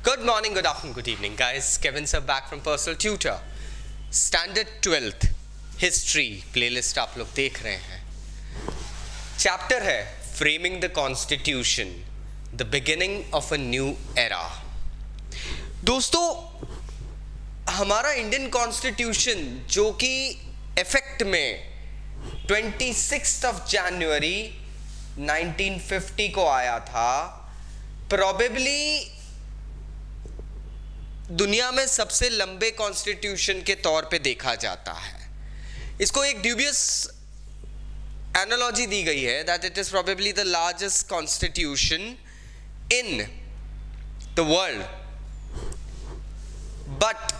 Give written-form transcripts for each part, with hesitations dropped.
Good morning, good afternoon, good evening, guys. Kevin sir back from Personal Tutor. Standard 12th History playlist आप लोग देख रहे हैं. Chapter है Framing the Constitution, the beginning of a new era. दोस्तों, हमारा Indian constitution जो कि इफेक्ट में 26 जनवरी 1950 को आया था, प्रोबेबली दुनिया में सबसे लंबे कॉन्स्टिट्यूशन के तौर पे देखा जाता है. इसको एक ड्यूबियस एनालॉजी दी गई है that it is probably the largest constitution in the world. But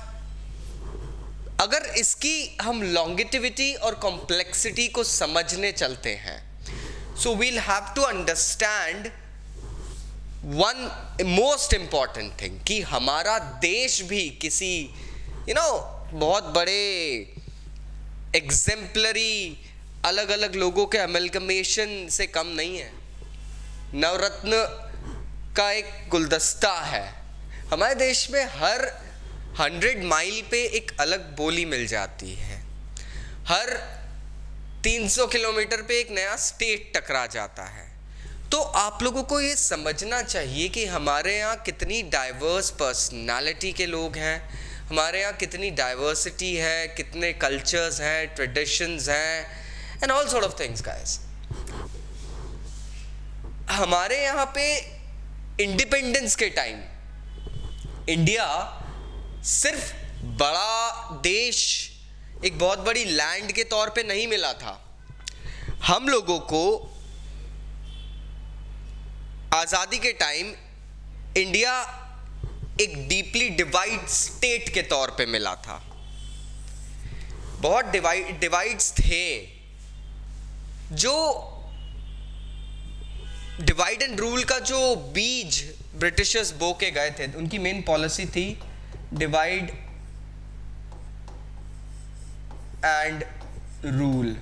अगर इसकी हम लॉन्गेटिविटी और कॉम्प्लेक्सिटी को समझने चलते हैं, so we'll have to understand one most important thing कि हमारा देश भी किसी बहुत बड़े एग्जेम्पलरी अलग अलग लोगों के अमेलगमेशन से कम नहीं है. नवरत्न का एक गुलदस्ता है. हमारे देश में हर 100 माइल पे एक अलग बोली मिल जाती है. हर 300 किलोमीटर पे एक नया स्टेट टकरा जाता है. तो आप लोगों को ये समझना चाहिए कि हमारे यहाँ कितनी डाइवर्स पर्सनालिटी के लोग हैं, हमारे यहाँ कितनी डाइवर्सिटी है, कितने कल्चर्स हैं, ट्रेडिशंस हैं and all sort of things guys. हमारे यहाँ पे इंडिपेंडेंस के टाइम इंडिया सिर्फ बड़ा देश, एक बहुत बड़ी लैंड के तौर पे नहीं मिला था. हम लोगों को आज़ादी के टाइम इंडिया एक डीपली डिवाइड स्टेट के तौर पे मिला था. बहुत डिवाइड्स थे. जो डिवाइड एंड रूल का जो बीज ब्रिटिशर्स बो के गए थे, उनकी मेन पॉलिसी थी डिवाइड एंड रूल.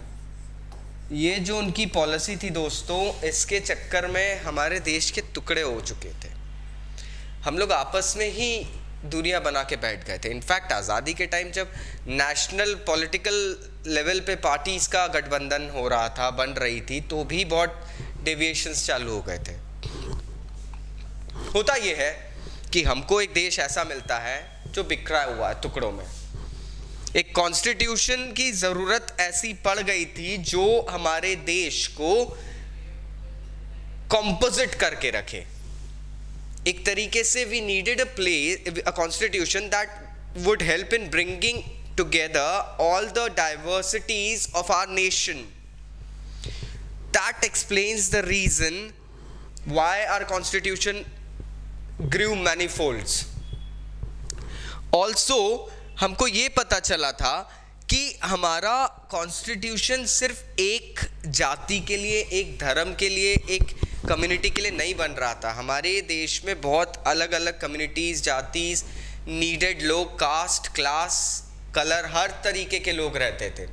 ये जो उनकी पॉलिसी थी दोस्तों, इसके चक्कर में हमारे देश के टुकड़े हो चुके थे. हम लोग आपस में ही दूरियां बना के बैठ गए थे. इनफैक्ट आज़ादी के टाइम जब नेशनल पॉलिटिकल लेवल पे पार्टीज का गठबंधन हो रहा था, बन रही थी, तो भी बहुत डेविएशंस चालू हो गए थे. होता ये है कि हमको एक देश ऐसा मिलता है जो बिखरा हुआ है टुकड़ों में. एक कॉन्स्टिट्यूशन की ज़रूरत ऐसी पड़ गई थी जो हमारे देश को कॉम्पोजिट करके रखे. एक तरीके से we needed a constitution that would help in bringing together all the diversities of our nation. That explains the reason why our constitution grew manifolds. Also हमको ये पता चला था कि हमारा कॉन्स्टिट्यूशन सिर्फ एक जाति के लिए, एक धर्म के लिए, एक कम्युनिटी के लिए नहीं बन रहा था. हमारे देश में बहुत अलग अलग कम्युनिटीज़, जातीज, नीडेड लोग, कास्ट, क्लास, कलर, हर तरीके के लोग रहते थे.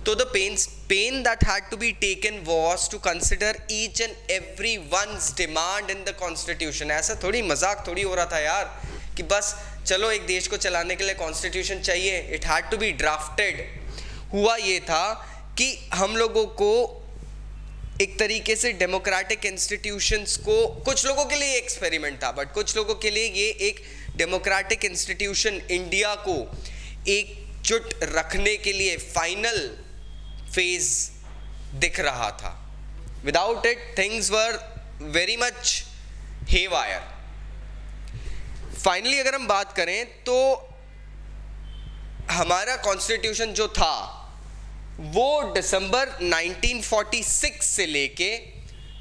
तो the pain that had to be taken was to consider each and every one's demand in the constitution. ऐसा थोड़ी मजाक थोड़ी हो रहा था यार कि बस चलो एक देश को चलाने के लिए कॉन्स्टिट्यूशन चाहिए. It had to be drafted. हुआ ये था कि हम लोगों को एक तरीके से डेमोक्रेटिक इंस्टीट्यूशंस को, कुछ लोगों के लिए एक्सपेरिमेंट था, बट कुछ लोगों के लिए ये एक डेमोक्रेटिक इंस्टीट्यूशन इंडिया को एकजुट रखने के लिए फाइनल फेज दिख रहा था. Without it things were very much haywire. Finally अगर हम बात करें तो हमारा कॉन्स्टिट्यूशन जो था वो दिसंबर 1946 से लेके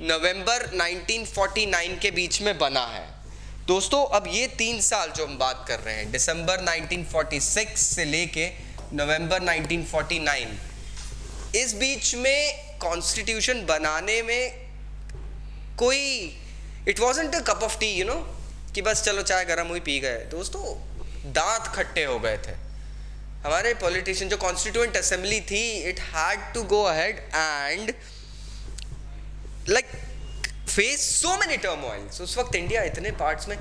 नवंबर 1949 के बीच में बना है. दोस्तों, अब ये 3 साल जो हम बात कर रहे हैं, दिसंबर 1946 से लेके नवंबर 1949, इस बीच में कॉन्स्टिट्यूशन बनाने में कोई it wasn't a cup of T कि बस चलो चाय गरम हुई पी गए. दोस्तों, दांत खट्टे हो गए थे. हमारे पॉलिटिशियन, जो कॉन्स्टिट्यूएंट असेंबली थी, it had to go ahead and like face so many turmoils. उस वक्त इंडिया इतने पार्ट्स में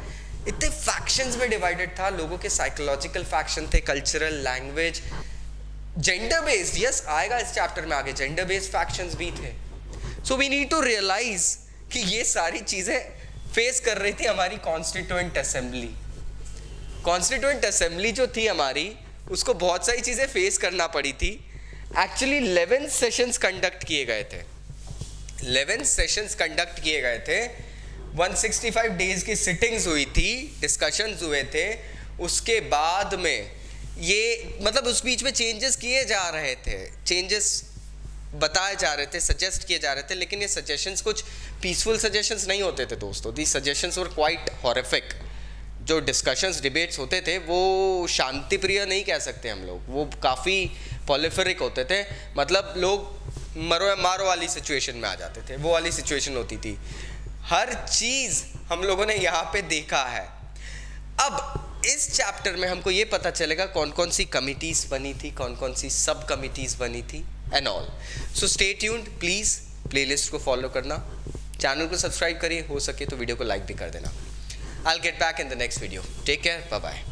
इतने फैक्शंस में डिवाइडेड था, लोगों के साइकोलॉजिकल फैक्शन थे, cultural, language, gender based, yes आएगा इस चैप्टर में आगे, जेंडर बेस्ड फैक्शंस भी थे. So we need to realise कि ये सारी चीजें फेस कर रही थी हमारी कॉन्स्टिट्यूएंट असेंबली. कॉन्स्टिट्यूएंट असेंबली जो थी हमारी, उसको बहुत सारी चीजें फेस करना पड़ी थी. एक्चुअली 11 सेशंस कंडक्ट किए गए थे, 11 सेशंस कंडक्ट किए गए थे, 165 डेज की सिटिंग्स हुई थी, डिस्कशंस हुए थे. उसके बाद में ये मतलब उस बीच में चेंजेस किए जा रहे थे, चेंजेस बताए जा रहे थे, सजेस्ट किए जा रहे थे, लेकिन ये सजेशंस कुछ पीसफुल सजेशंस नहीं होते थे दोस्तों. दी सजेशंस वर क्वाइट हॉरिफिक. जो डिस्कशंस डिबेट्स होते थे वो शांति प्रिय नहीं कह सकते हम लोग, वो काफ़ी पॉलिफेरिक होते थे. मतलब लोग मरो मारो वाली सिचुएशन में आ जाते थे, वो वाली सिचुएशन होती थी. हर चीज़ हम लोगों ने यहाँ पे देखा है. अब इस चैप्टर में हमको ये पता चलेगा कौन कौन सी कमिटीज़ बनी थी, कौन कौन सी सब कमिटीज़ बनी थी and all. So stay tuned, please playlist को फॉलो करना, चैनल को सब्सक्राइब करिए, हो सके तो वीडियो को लाइक भी कर देना. I'll get back in the next video. Take care. Bye-bye.